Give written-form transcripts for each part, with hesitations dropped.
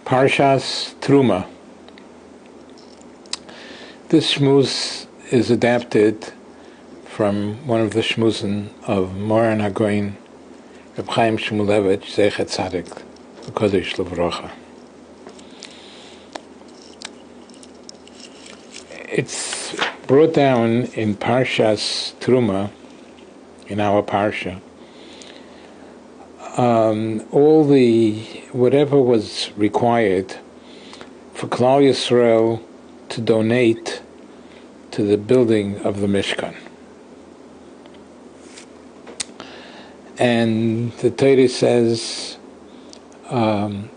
Parshas Trumah. This shmuz is adapted from one of the shmuzin of Moran HaGoyin, Reb Chaim Shmulevich, Zeichet Tzadik, Kodesh Levrocha. It's brought down in Parshas Trumah, in our Parsha, whatever was required for Klal Yisrael to donate to the building of the Mishkan. And the Torah says, Zohov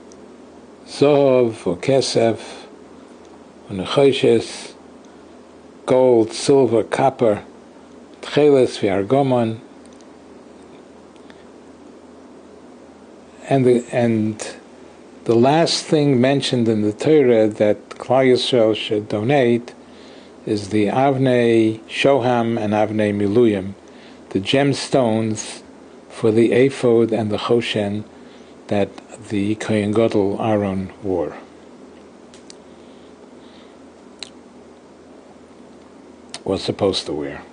or Kesef, or Nechoshes, gold, silver, copper, Tcheles, V'argomon, and the last thing mentioned in the Torah that Klal Yisrael should donate is the Avnei Shoham and Avnei Miluyim, the gemstones for the ephod and the choshen that the Kohen Gadol Aaron wore. Was supposed to wear.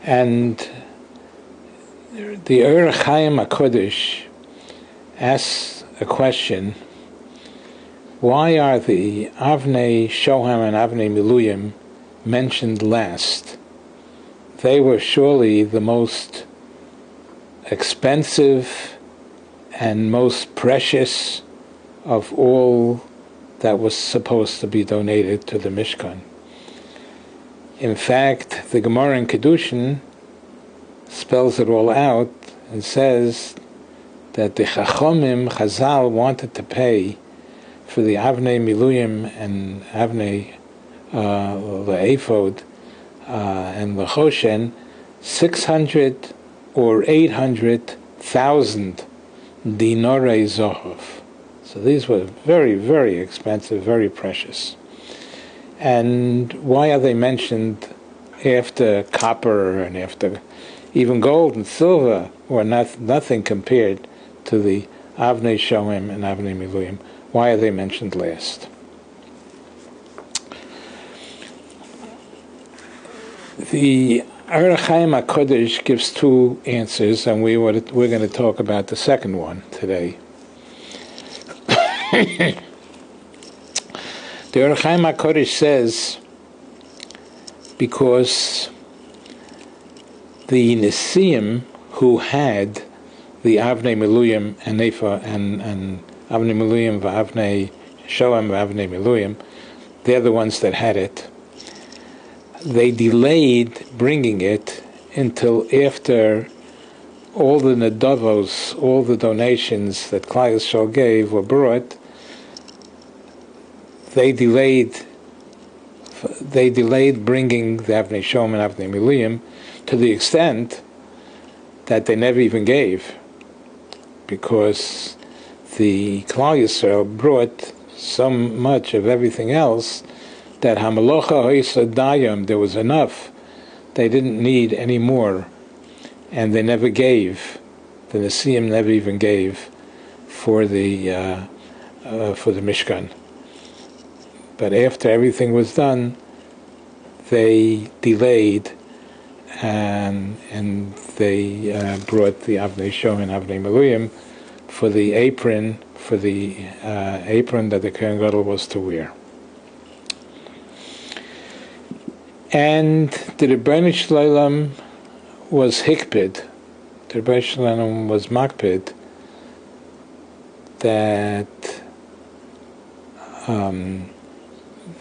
And the Ur Chaim HaKodesh asks a question: why are the Avnei Shoham and Avnei Miluyim mentioned last? They were surely the most expensive and most precious of all that was supposed to be donated to the Mishkan. In fact, the Gemara in Kedushin spells it all out and says that the Chachomim, Chazal, wanted to pay for the Avnei Miluyim and Avnei the ephod and the choshen 600 or 800,000 dinarei zohov. So these were very, very expensive, very precious. And why are they mentioned after copper and after even gold and silver, were nothing compared to the Avnei Shoham and Avnei Miluyim? Why are they mentioned last? The Ur Chaim HaKodesh gives two answers, and we're going to talk about the second one today. The Ur Chaim HaKodesh says because the Nesiim who had the Avnei Miluyim and Nefa and Avnei Miluyim v'Avnei Shoham v'Avnei Miluyim, they're the ones that had it. They delayed bringing it until after all the nedavos, all the donations that Klal Yisrael gave were brought. They delayed bringing the Avnei Shoham and Avnei Miluyim to the extent that they never even gave, because the Klal Yisrael brought so much of everything else that Hamalocha Hoisa Dayam, there was enough. They didn't need any more, and they never gave. The Nesiim never even gave for the Mishkan. But after everything was done, they delayed, and they brought the Avnei Shoham and Avnei Miluyim for the apron that the Kohen Gadol was to wear. And the Rebbeinu Shleilam was hikpid. The Rebbeinu Shleilam was makpid that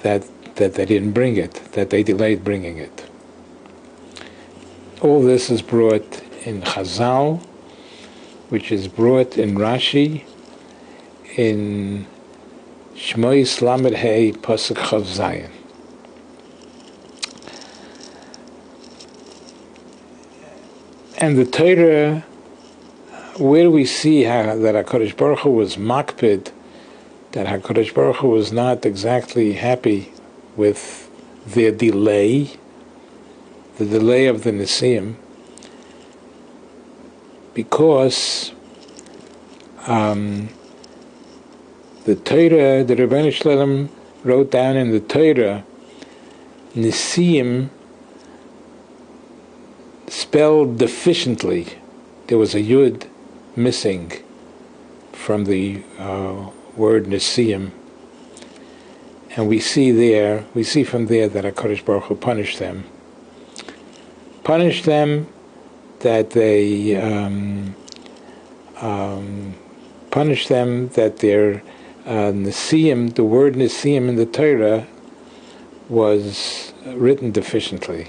they didn't bring it, that they delayed bringing it. All this is brought in Chazal, which is brought in Rashi, in Shmois Lamed Hei Pasuk Chav Zayin. And the Torah, where we see that HaKadosh Baruch Hu was makpid, that HaKadosh Baruch Hu was not exactly happy with their delay, the delay of the Nesiim, because The Torah, the Rebbeinu Shalom wrote down in the Torah, Nisim spelled deficiently. There was a Yud missing from the word Nisim. And we see from there that HaKadosh Baruch Hu punished them. Punished them that they, punished them that their Nisim, the word Nisim in the Torah, was written deficiently.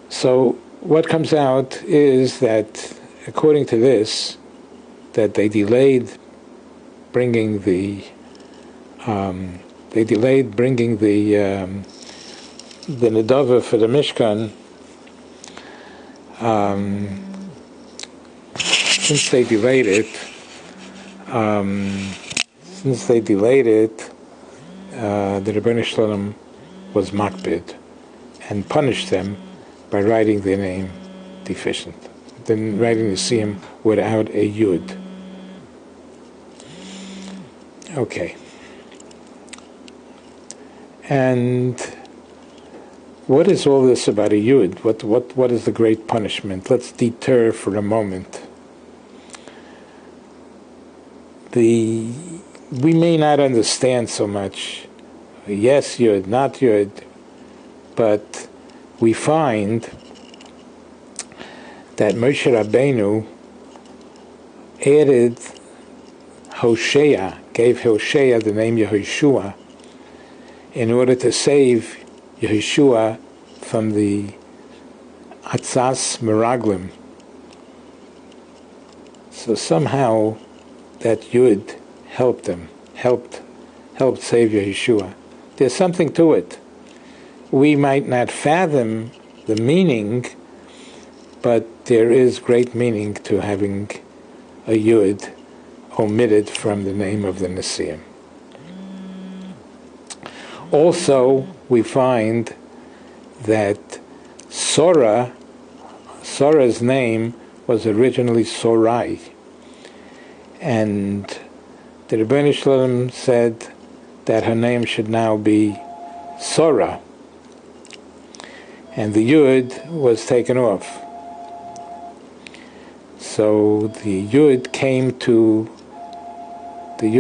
So what comes out is that, according to this, that they delayed bringing the Nedava for the Mishkan. Since they delayed it, the Rebbeinu Shalom was makbid and punished them by writing their name deficient, then writing the siyum without a yud. Okay. And what is all this about a yud? What is the great punishment? Let's deter for a moment. We may not understand so much, yes yud, not yud, but we find that Moshe Rabbeinu added Hosea, gave Hosea the name Yehoshua, in order to save Yehoshua from the Atzas Meraglim. So somehow that Yud helped him, helped save Yehoshua. There's something to it. We might not fathom the meaning, but there is great meaning to having a Yud omitted from the name of the Nesiim. Also, we find that Sora's name was originally Sorai, and the Rebbeinu Shalom said that her name should now be Sora, and the Yud was taken off. So the Yud came to the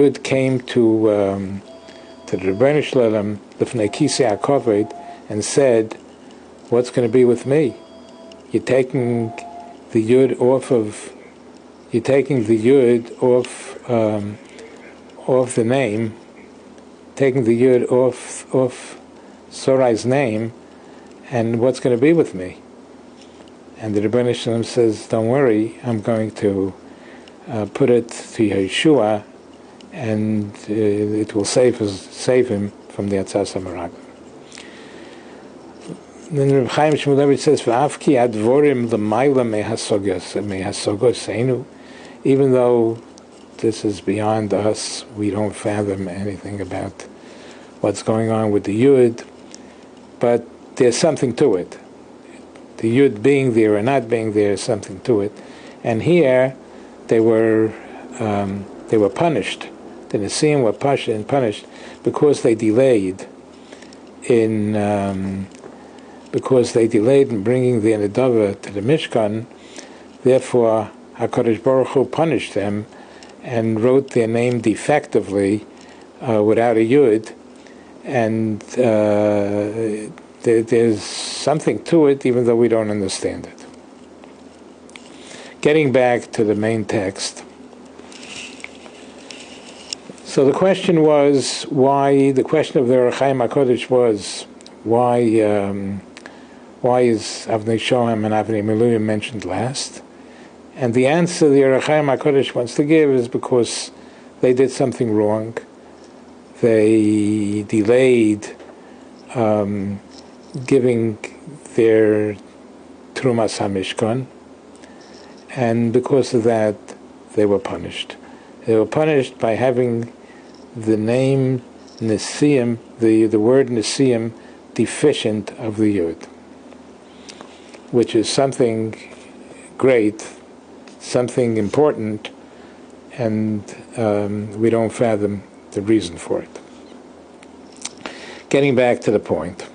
Rebbeinu Shalom Lifnei Kisei HaKavod and said, "What's going to be with me? You're taking the Yud off the name, taking the Yud off Sorai's name, and what's going to be with me?" And the Rebbeinu Shalom says, "Don't worry, I'm going to put it to Yeshua, and it will save him from the Atzas HaMeraglim." Then Reb Chaim Shmulevitz says, "V'afki advorim l'mayla mehasogoseinu," even though this is beyond us, we don't fathom anything about what's going on with the Yud, but there's something to it. The Yud being there or not being there is something to it. And here, they were punished. The Nesiim were punished because they delayed in bringing the Nedava to the Mishkan. Therefore, HaKadosh Baruch Hu punished them and wrote their name defectively without a Yud, and there's something to it, even though we don't understand it. Getting back to the main text. So the question was, why? The question of the Orach Chaim HaKodesh was, why is Avnei Shoham and Avnei Miluyim mentioned last? And the answer the Orach Chaim HaKodesh wants to give is because they did something wrong. They delayed giving their Trumas HaMishkan, and because of that, they were punished. They were punished by having the name Nesiim, the word Nesiim, deficient of the Yud, which is something great, something important and we don't fathom the reason for it. Getting back to the point,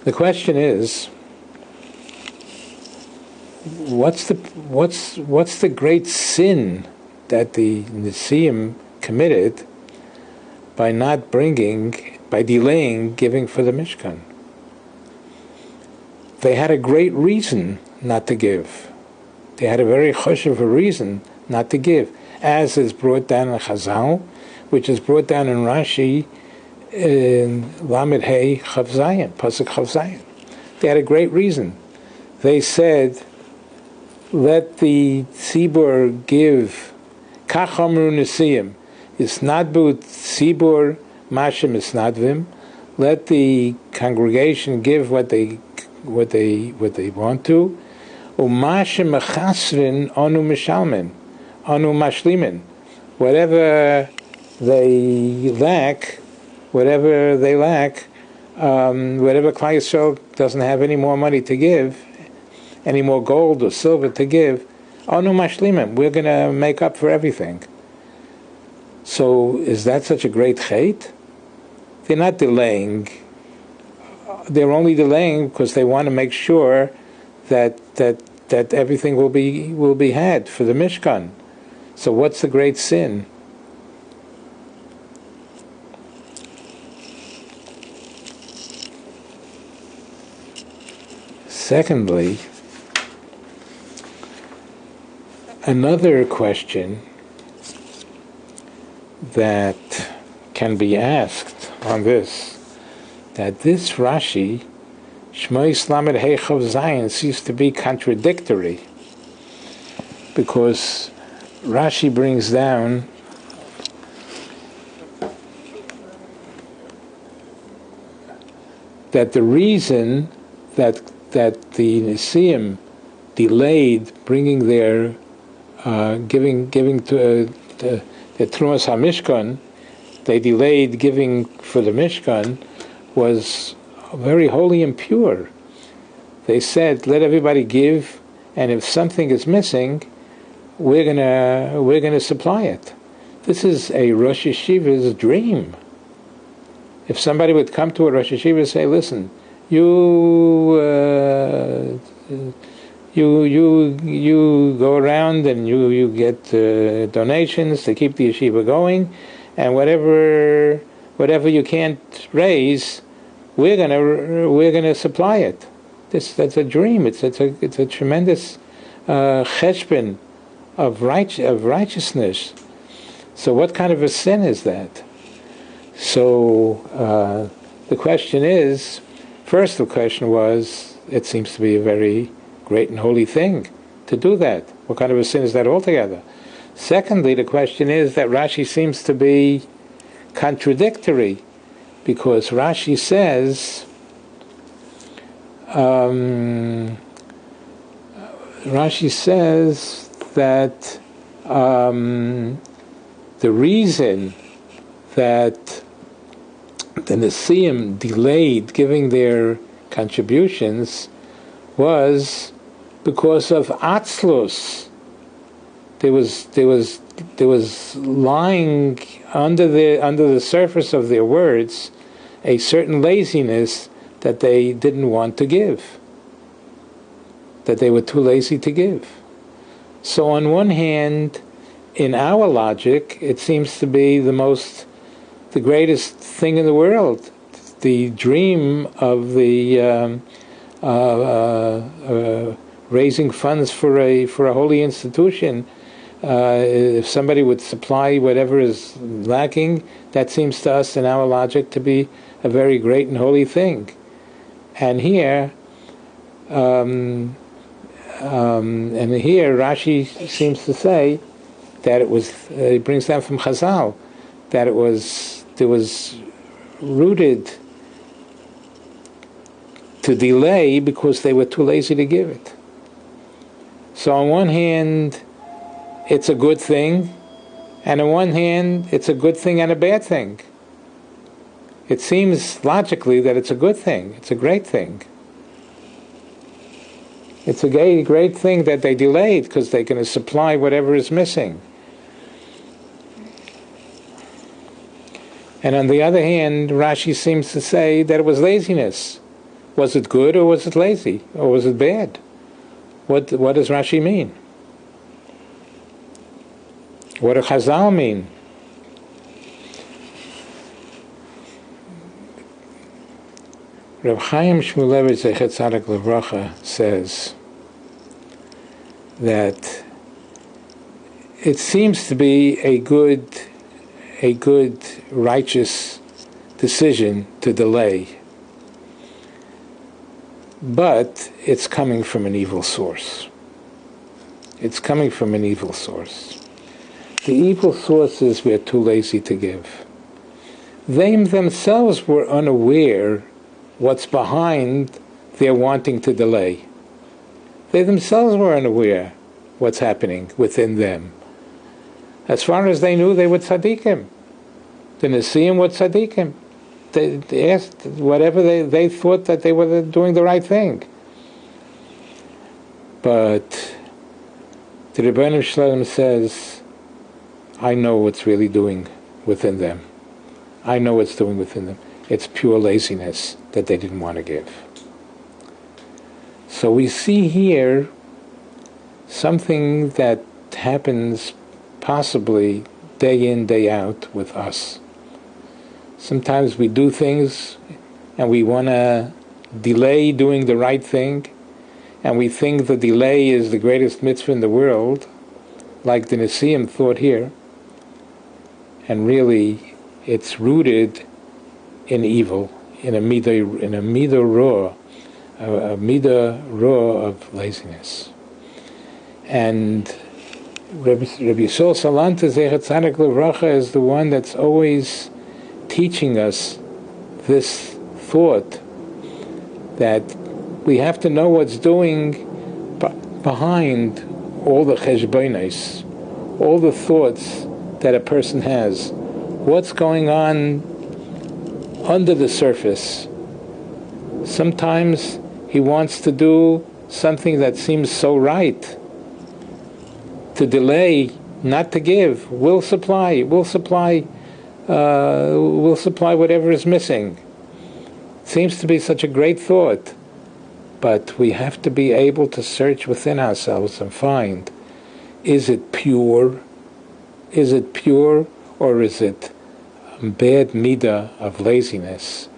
the question is, what's the great sin that the Nisim committed by delaying giving for the Mishkan? They had a great reason not to give. They had a very choshev reason not to give, as is brought down in Chazal, which is brought down in Rashi in Lamed Hey Chav Zayin, Pasuk Chav Zayin. They had a great reason. They said, let the tzibur give, kach amru nesiyim, isnadbu tzibur mashem isnadvim, let the congregation give what they want to, umashem mechasrin anu mishalmin, anu mashlimin, whatever they lack, whatever Klal Yisrael doesn't have any more money to give, any more gold or silver to give, anu mashlimin, we're going to make up for everything. So is that such a great chait? They're not delaying. They're only delaying because they want to make sure that everything will be had for the Mishkan. So what's the great sin? Secondly, another question that can be asked on this, that this Rashi, Shmois Lamed Hey Chav Zayin, seems to be contradictory, because Rashi brings down that the reason that the Nisim delayed bringing their giving to the Trumas HaMishkan, they delayed giving for the Mishkan, was very holy and pure. They said, let everybody give, and if something is missing, we're gonna supply it. This is a Rosh Yeshiva's dream. If somebody would come to a Rosh Yeshiva and say, listen, you go around and you get donations to keep the yeshiva going, and whatever you can't raise, we're gonna supply it. That's a dream. It's a tremendous cheshbon of righteousness. So what kind of a sin is that? So the question is, first the question was, it seems to be a very great and holy thing to do that. What kind of a sin is that altogether? Secondly, the question is that Rashi seems to be contradictory, because Rashi says that the reason that the Nesiim delayed giving their contributions was because of atzlus. There was lying under the surface of their words a certain laziness that they didn't want to give, that they were too lazy to give. So on one hand, in our logic, it seems to be the greatest thing in the world, the dream of the raising funds for a holy institution. If somebody would supply whatever is lacking, that seems to us in our logic to be a very great and holy thing. And here Rashi seems to say that it was, he brings down from Chazal, that it was rooted to delay because they were too lazy to give it. So on one hand, it's a good thing, and on one hand, it's a good thing and a bad thing. It seems logically that it's a good thing. It's a great thing. It's a great thing that they delayed because they're going to supply whatever is missing. And on the other hand, Rashi seems to say that it was laziness. Was it good or was it lazy? Or was it bad? What does Rashi mean? What do Chazal mean? Reb Chaim Shmulevitz Zechet Tzadik Levracha says that it seems to be a good, righteous decision to delay, but it's coming from an evil source. It's coming from an evil source. The evil source is we're too lazy to give. They themselves were unaware what's behind their wanting to delay. They themselves were unaware what's happening within them. As far as they knew, they were tzaddikim. The Nesiim were tzaddikim. They asked whatever they thought that they were doing the right thing. But the Rebbeinu Shalom says, I know what's really doing within them. I know what's doing within them. It's pure laziness that they didn't want to give. So we see here something that happens possibly day in, day out with us. Sometimes we do things and we want to delay doing the right thing, and we think the delay is the greatest mitzvah in the world, like the Nesiim thought here, and really it's rooted in evil, in a midah raw of laziness. And Rabbi Yisrael Salanta Zechet Tzadik Levracha is the one that's always teaching us this thought that we have to know what's doing behind all the cheshbonos, all the thoughts that a person has. What's going on under the surface? Sometimes he wants to do something that seems so right. To delay, not to give, will supply whatever is missing. Seems to be such a great thought, but we have to be able to search within ourselves and find, is it pure? Is it pure, or is it a bad midah of laziness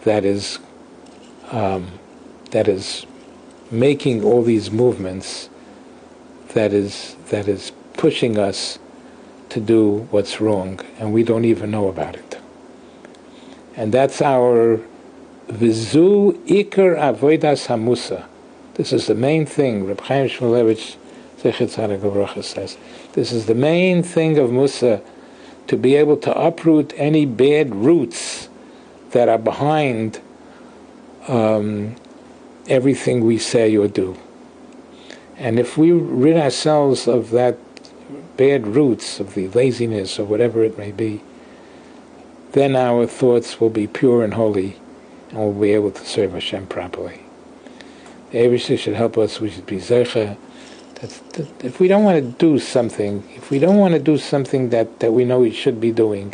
that is making all these movements, that is pushing us to do what's wrong, and we don't even know about it. And that's our Vizu Iker Avodas Hamusa. This is the main thing. Reb Chaim Shmulevitz Zechet Tzadik Levracha says, this is the main thing of Musa, to be able to uproot any bad roots that are behind everything we say or do. And if we rid ourselves of that bad roots, of the laziness or whatever it may be, then our thoughts will be pure and holy, and we'll be able to serve Hashem properly. The Eibishter should help us. We should be zeicha. If we don't want to do something, that we know we should be doing,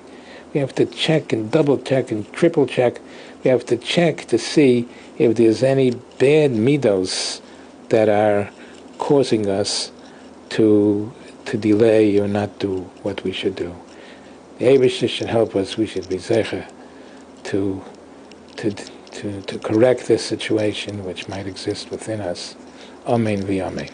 we have to check and double check and triple check. We have to check to see if there's any bad midos that are causing us to delay or not do what we should do. The Eibishter should help us. We should be zeicha to correct this situation which might exist within us. Amen v'amen.